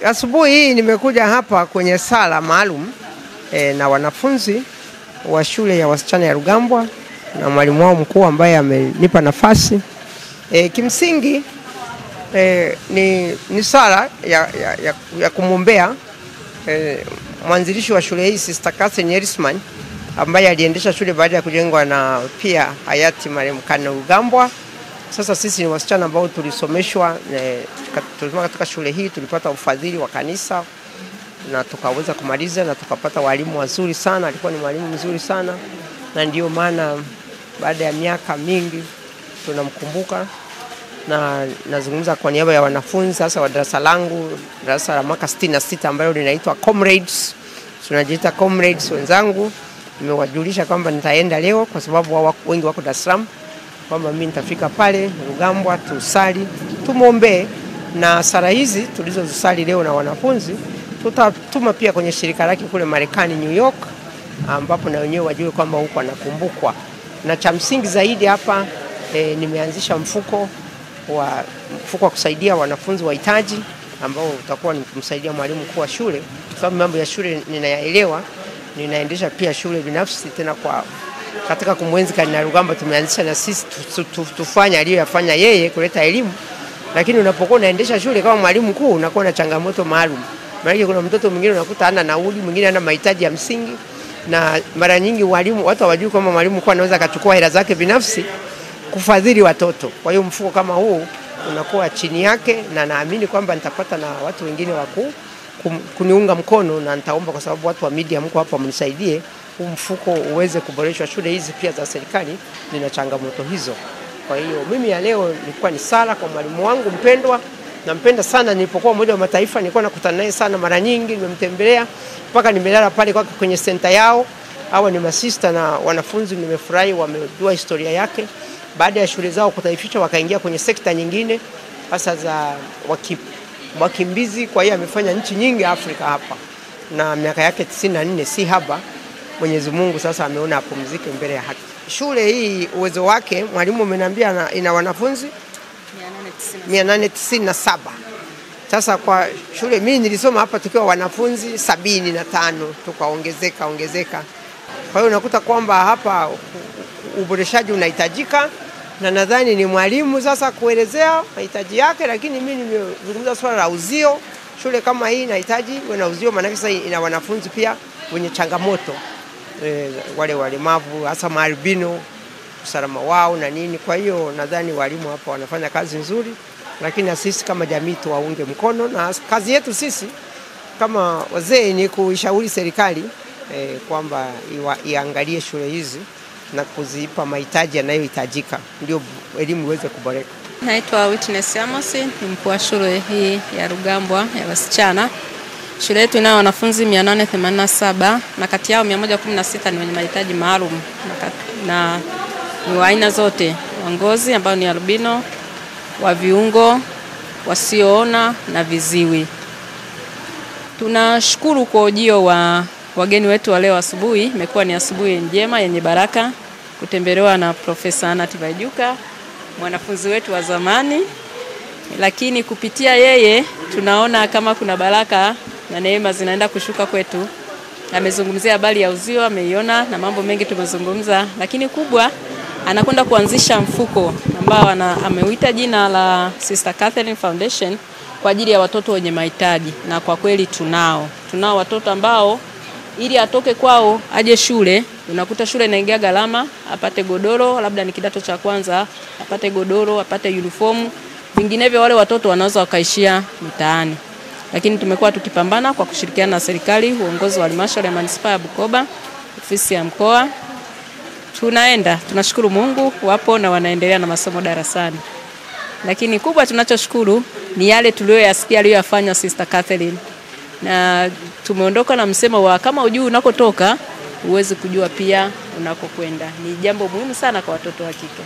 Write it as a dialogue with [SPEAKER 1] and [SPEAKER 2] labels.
[SPEAKER 1] Asubuhi hii nimekuja hapa kwenye sala maalum na wanafunzi wa shule ya wasichana ya Rugambwa na mwalimu wao mkuu ambaye amenipa nafasi. Kimsingi ni sala ya kumwombea mwanzilishi wa shule hii Sister Catherine Erisman ambaye aliendesha shule baada ya kujengwa na pia hayati marehemu Kano Rugambwa. Sasa sisi ni wasichana ambao tulisomeshwa katika shule hii, tulipata ufadhili wa kanisa na tukaweza kumaliza na tukapata walimu wazuri sana. Alikuwa ni mwalimu mzuri sana, na ndio maana baada ya miaka mingi tunamkumbuka, na nazungumza kwa niaba ya wanafunzi sasa wa darasa langu, darasa la mwaka 66 ambalo linaitwa Comrades. Tunajiita Comrades wenzangu. Nimewajulisha kwamba nitaenda leo kwa sababu wao wengi wako Dar es Salaam, kwamba mimi nitafika pale Rugambwa tusali, tumuombe, na sala hizi tulizozisali leo na wanafunzi tutatuma pia kwenye shirika lake kule Marekani New York, ambapo na wenyewe wajue kwamba huko anakumbukwa. Na cha msingi zaidi hapa nimeanzisha mfuko wa kusaidia wanafunzi wahitaji ambao utakuwa ni kumsaidia mwalimu mkuu wa shule, kwa sababu mambo ya shule ninayaelewa. Ninaendesha pia shule binafsi tena katika kumwenzi Kardinali Rugambwa. Tumeanzisha na sisi tufanye aliyoyafanya yeye, kuleta elimu. Lakini unapokuwa unaendesha shule kama mwalimu mkuu unakuwa na changamoto maalum. Maana kuna mtoto mwingine unakuta hana nauli, mwingine hana mahitaji ya msingi, na mara nyingi walimu watu hawajui kwamba mwalimu mkuu anaweza akachukua hela zake binafsi kufadhili watoto. Kwa hiyo mfuko kama huu unakuwa chini yake, na naamini kwamba nitapata na watu wengine wakuu kuniunga mkono, na nitaomba kwa sababu watu wa media mko hapa mnisaidie huu mfuko uweze kuboreshwa. Shule hizi pia za serikali zina changamoto hizo. Kwa hiyo mimi ya leo nilikuwa ni sala kwa mwalimu wangu mpendwa, nampenda sana. Nilipokuwa Umoja wa Mataifa nilikuwa nakutana naye sana, mara nyingi nimemtembelea mpaka nimelala pale kwa kwenye center yao. Hawa ni masista na wanafunzi, nimefurahi wamejua historia yake. Baada ya shule zao kutaifisha wakaingia kwenye sekta nyingine hasa za wakimbizi. Kwa hiyo amefanya nchi nyingi Afrika hapa, na miaka yake 94 si haba. Mwenyezi Mungu sasa ameona apumzike mbele ya haki. Shule hii uwezo wake mwalimu ameniambia ina wanafunzi 897. Sasa kwa shule mimi nilisoma hapa tukiwa wanafunzi 75, tukaongezeka. Kwa hiyo unakuta kwamba hapa uboreshaji unahitajika, na nadhani ni mwalimu sasa kuelezea mahitaji yake. Lakini mimi nimezungumza swala la uzio. Shule kama hii inahitaji na uzio, maana sasa ina wanafunzi pia wenye changamoto, wale walemavu hasa maalbino, usalama wao na nini. Kwa hiyo nadhani walimu hapa wanafanya kazi nzuri, lakini na sisi kama jamii tuwaunge mkono, na kazi yetu sisi kama wazee ni kuishauri serikali kwamba iangalie shule hizi na kuzipa mahitaji yanayohitajika ndio elimu iweze kuboreka.
[SPEAKER 2] Naitwa Witness Amos, ni mkuu wa shule hii ya Rugambwa ya wasichana. Shule yetu ina wanafunzi 887 na kati yao 116 ni wenye mahitaji maalum, na ni wa aina zote, wa ngozi ambao ni albino, wa viungo, wasioona na viziwi. Tunashukuru kwa ujio wa wageni wetu wa leo asubuhi. Imekuwa ni asubuhi njema yenye baraka kutembelewa na Profesa Anna Tibaijuka, mwanafunzi wetu wa zamani, lakini kupitia yeye tunaona kama kuna baraka na neema zinaenda kushuka kwetu. Amezungumzia habari ya uzio, ameiona, na mambo mengi tumezungumza, lakini kubwa anakwenda kuanzisha mfuko ambao ameuita jina la Sister Catherine Foundation kwa ajili ya watoto wenye mahitaji. Na kwa kweli tunao watoto ambao ili atoke kwao aje shule, unakuta shule inaingia gharama, apate godoro, labda ni kidato cha kwanza, apate godoro, apate uniform. Vinginevyo wale watoto wanaweza wakaishia mitaani. Lakini tumekuwa tukipambana kwa kushirikiana na serikali, uongozi wa halmashauri ya manispaa ya Bukoba, ofisi ya mkoa. Tunashukuru Mungu, wapo na wanaendelea na masomo darasani. Lakini kubwa tunachoshukuru ni yale tuliyoyasikia aliyofanya Sister Catherine. Na tumeondoka na msemo wa kama hujui unakotoka, uweze kujua pia unakokwenda. Ni jambo muhimu sana kwa watoto wa kike.